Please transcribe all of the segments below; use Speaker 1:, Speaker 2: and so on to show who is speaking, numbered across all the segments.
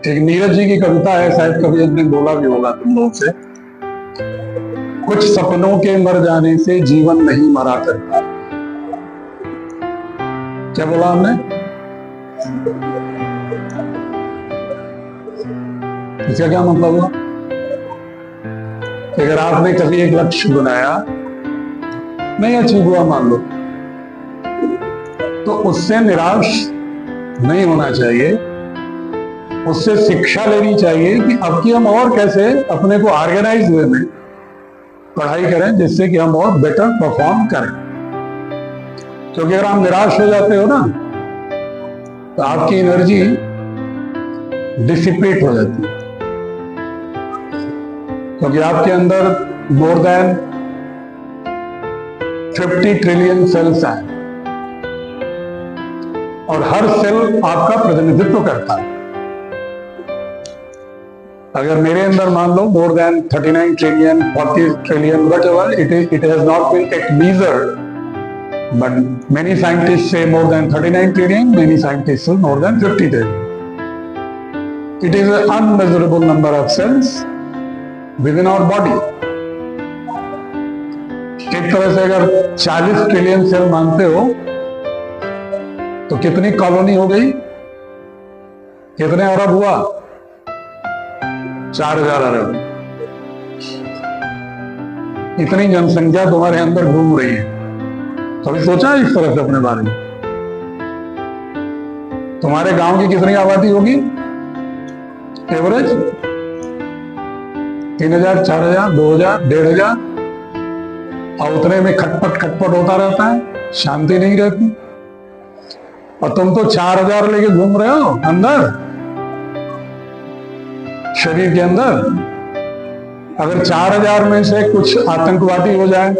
Speaker 1: एक नीरज जी की कविता है, शायद कभी हमने बोला भी होगा तुम लोग से। कुछ सपनों के मर जाने से जीवन नहीं मरा करता। क्या बोला हमने? इसका क्या मतलब हुआ? अगर आपने कभी एक लक्ष्य बनाया, नहीं अचीव हुआ मान लो, तो उससे निराश नहीं होना चाहिए। उससे शिक्षा लेनी चाहिए कि अब की हम और कैसे अपने को ऑर्गेनाइज वे में पढ़ाई करें जिससे कि हम और बेटर परफॉर्म करें। क्योंकि अगर आप निराश हो जाते हो ना, तो आपकी एनर्जी डिसिपेट हो जाती है। क्योंकि आपके अंदर मोर देन 50 ट्रिलियन सेल्स हैं और हर सेल आपका प्रतिनिधित्व करता है। अगर मेरे अंदर मान लो more than 39 trillion 40 trillion whatever it has not been yet measured, but many scientists say more than 39 trillion, many scientists say more than 50 trillion. It is an unmeasurable number of cells within our body. एक तरह से अगर 40 trillion cell मानते हो तो कितनी colony हो गई? कितने अरब हुआ? 4000 अरब। इतनी जनसंख्या तुम्हारे अंदर घूम रही है। कभी सोचा इस तरह से अपने बारे में? तुम्हारे गांव की कितनी आबादी होगी एवरेज? 3000, 4000, 2000, 1500, और उतने में खटपट खटपट होता रहता है, शांति नहीं रहती। और तुम तो 4000 लेके घूम रहे हो अंदर शरीर के अंदर। अगर 4000 में से कुछ आतंकवादी हो जाए,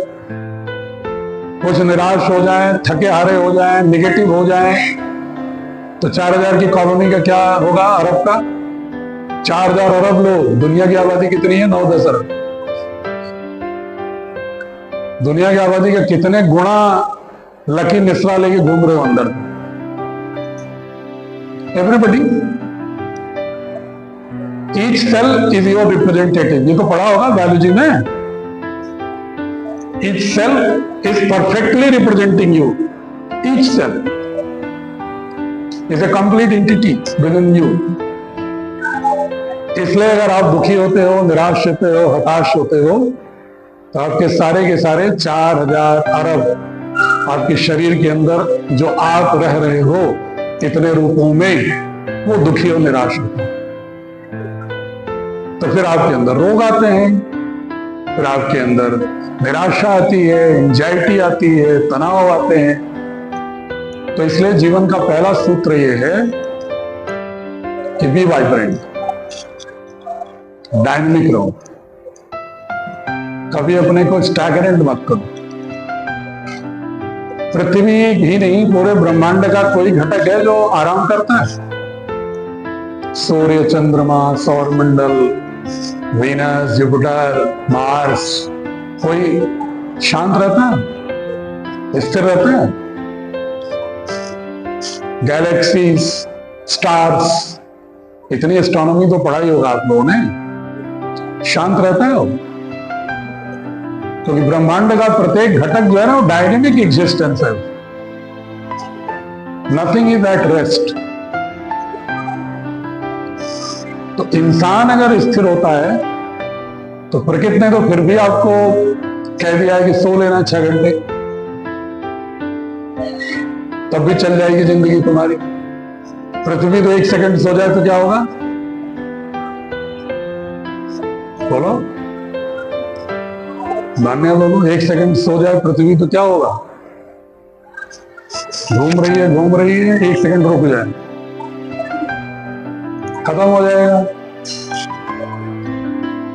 Speaker 1: कुछ निराश हो जाए, थके हारे हो जाए, निगेटिव हो जाए, तो 4000 की कॉलोनी का क्या होगा अरब का? 4000 अरब लोग। दुनिया की आबादी कितनी है? 9-10 अरब। दुनिया की आबादी का कितने गुणा लकी मिश्रा लेके घूम रहे हो अंदर? Everybody, each cell is your representative. ये तो पढ़ा होगा बायोलॉजी में। Each cell is perfectly representing you. Each cell is a complete entity within you. इसलिए अगर आप दुखी होते हो, निराश होते हो, हताश होते हो, तो आपके सारे के सारे 4000 अरब आपके शरीर के अंदर जो आप रह रहे हो इतने रूपों में, वो दुखी और निराश होते हैं। तो फिर आपके अंदर रोग आते हैं, फिर आपके अंदर निराशा आती है, एंजाइटी आती है, तनाव आते हैं। तो इसलिए जीवन का पहला सूत्र ये है कि बी वाइब्रेंट, डायनेमिक रहो। कभी अपने को स्टैग्नेंट मत करो। पृथ्वी ही नहीं, पूरे ब्रह्मांड का कोई घटक है जो आराम करता है? सूर्य, चंद्रमा, सौरमंडल, वीनस, जुपिटर, मार्स, कोई शांत रहता है? स्थिर रहता है? गैलेक्सीज, स्टार्स, इतनी एस्ट्रोनॉमी तो पढ़ाई होगा आप लोगों ने। शांत रहता है वो? क्योंकि ब्रह्मांड का प्रत्येक घटक जो है ना, वो डायनेमिक एग्जिस्टेंस है। Nothing is at rest. तो इंसान अगर स्थिर होता है, तो प्रकृति ने तो फिर भी आपको कह दिया है कि सो लेना 6 घंटे, तब भी चल जाएगी जिंदगी तुम्हारी। पृथ्वी तो 1 सेकंड सो जाए तो क्या होगा? बोलो, मान्य लोगों, 1 सेकंड सो जाए पृथ्वी तो क्या होगा? घूम रही है, 1 सेकंड रुक जाए, खत्म हो जाएगा।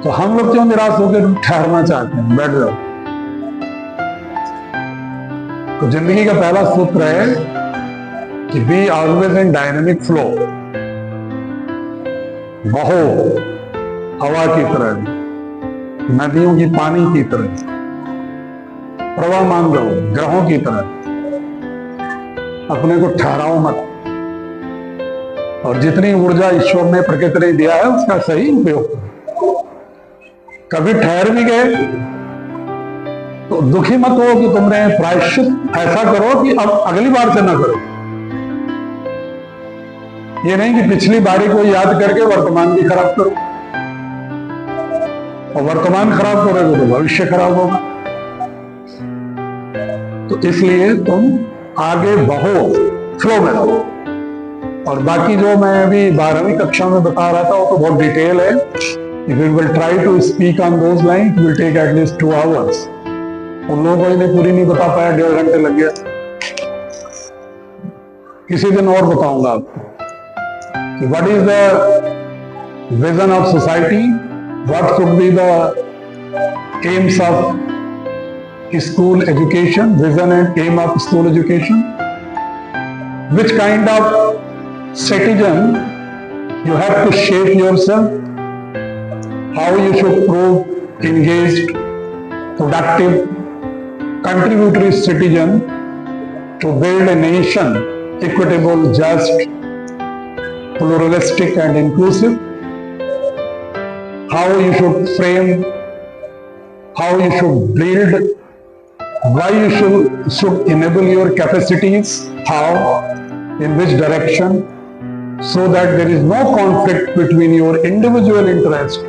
Speaker 1: तो हम लोग क्यों निराश होकर ठहरना चाहते हैं? बैठ जाओ। तो जिंदगी का पहला सूत्र है कि be always in dynamic flow. बहो हवा की तरह, नदियों की पानी की तरह, प्रवाहमान रहो ग्रहों की तरह। अपने को ठहराओ मत। और जितनी ऊर्जा ईश्वर ने प्रकृति ने दिया है उसका सही उपयोग करो। कभी ठहर भी गए तो दुखी मत हो कि तुमने प्रायश्चित ऐसा करो कि अब अगली बार से ना करो। ये नहीं कि पिछली बारी को याद करके वर्तमान भी खराब करो, और वर्तमान खराब करोगे तो भविष्य खराब होगा। तो इसलिए तुम आगे बढ़ो, फ्लो में रहो। और बाकी जो मैं अभी 12वीं कक्षा में बता रहा था वो तो बहुत डिटेल है। If you will try to speak on those lines, it will take at least 2 hours. उन लोगों को इन्हें पूरी नहीं बता पाया, 1.5 घंटे लग गया। किसी दिन और बताऊंगा आपको कि what is the vision of society, what should be the aims of school education, vision and aim of school education, which kind of citizen you have to shape yourself, how you should prove engaged, productive, contributory citizen to build a nation equitable, just, pluralistic and inclusive, how you should frame, how you should build, why you should enable your capacities, how, in which direction, so that there is no conflict between your individual interest,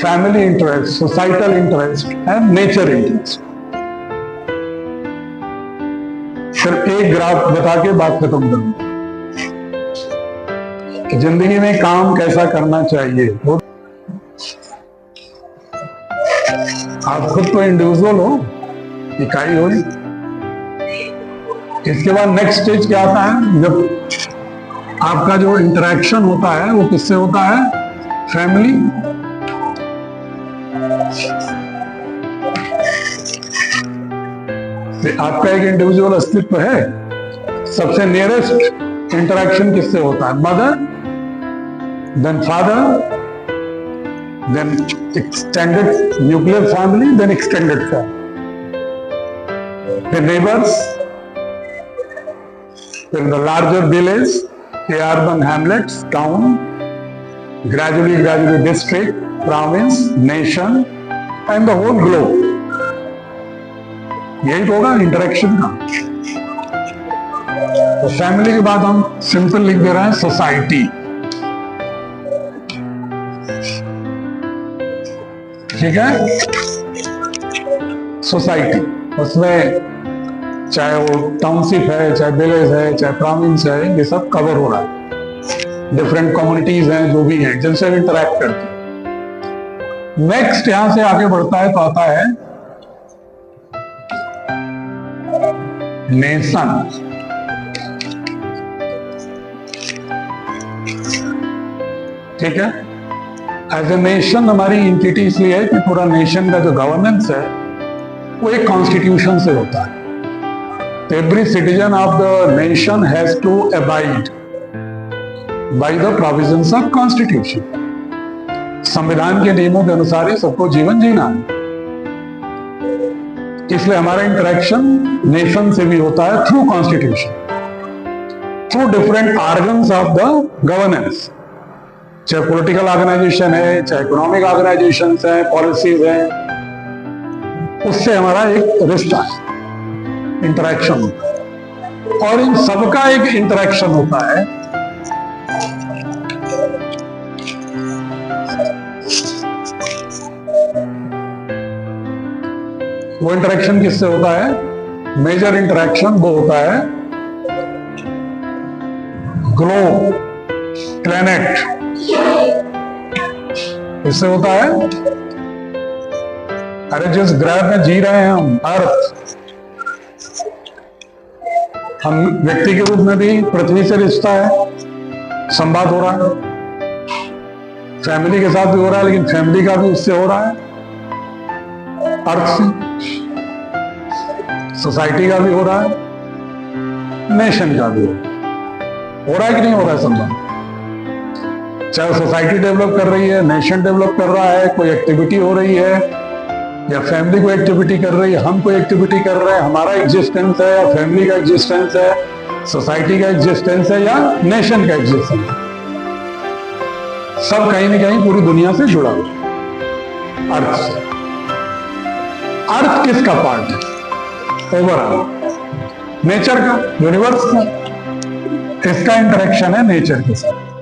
Speaker 1: family interest, societal interest and nature interest. सिर्फ एक graph बता के बात खत्म करूंगा कि जिंदगी में काम कैसा करना चाहिए। आप खुद तो इंडिविजुअल हो, इकाई हो। इसके बाद नेक्स्ट स्टेज क्या आता है, जब आपका जो इंटरेक्शन होता है वो किससे होता है, फैमिली, आपका एक इंडिविजुअल अस्तित्व है। सबसे नियरेस्ट इंटरेक्शन किससे होता है, mother, then father, then extended nuclear family, then extended family, फिर नेबर्स, फिर the larger village, the urban hamlets, town, gradually district, province, nation and the whole globe. यही तो होगा इंटरेक्शन का। तो फैमिली के बाद हम सिंपल लिख दे रहे हैं सोसाइटी। ठीक है, सोसाइटी, उसमें चाहे वो टाउनशिप है, चाहे विलेज है, चाहे प्रोविंस है, ये सब कवर हो रहा है। डिफरेंट कम्युनिटीज हैं जो भी हैं जिनसे इंटरेक्ट करते हैं। नेक्स्ट यहां से आगे बढ़ता है तो आता है नेशन। ठीक है, एज ए नेशन हमारी एंटिटी इसलिए है कि पूरा नेशन का जो गवर्नेंस है वो एक कॉन्स्टिट्यूशन से होता है। Every citizen of the nation has to abide by the provisions of Constitution. संविधान के नियमों के अनुसार ही सबको जीवन जीना है। इसलिए हमारा इंटरेक्शन नेशन से भी होता है through constitution, through different organs of the governance, चाहे पॉलिटिकल ऑर्गेनाइजेशन है, चाहे इकोनॉमिक ऑर्गेनाइजेशन है, पॉलिसीज है, उससे हमारा एक रिश्ता है, इंटरेक्शन होता है। और इन सबका एक इंटरेक्शन होता है वो इंटरेक्शन किससे होता है, मेजर इंटरेक्शन वो होता है ग्लोब, प्लेनेट, इससे होता है। अरे जिस ग्रह में जी रहे हैं हम, अर्थ, हम व्यक्ति के रूप में भी पृथ्वी से रिश्ता है, संवाद हो रहा है, फैमिली के साथ भी हो रहा है, लेकिन फैमिली का भी उससे हो रहा है, अर्थ से, सोसाइटी का भी हो रहा है, नेशन का भी हो रहा है कि नहीं हो रहा है संबंध। चाहे सोसाइटी डेवलप कर रही है, नेशन डेवलप कर रहा है, कोई एक्टिविटी हो रही है, या फैमिली को एक्टिविटी कर रही है, हम कोई एक्टिविटी कर रहे हैं, हमारा एग्जिस्टेंस है या फैमिली का एग्जिस्टेंस है, सोसाइटी का एग्जिस्टेंस है या नेशन का एग्जिस्टेंस है, सब कहीं ना कहीं पूरी दुनिया से जुड़ा हुआ है अर्थ से। अर्थ किसका पार्ट है? ओवरऑल नेचर का, यूनिवर्स का। इसका इंटरेक्शन है नेचर के साथ।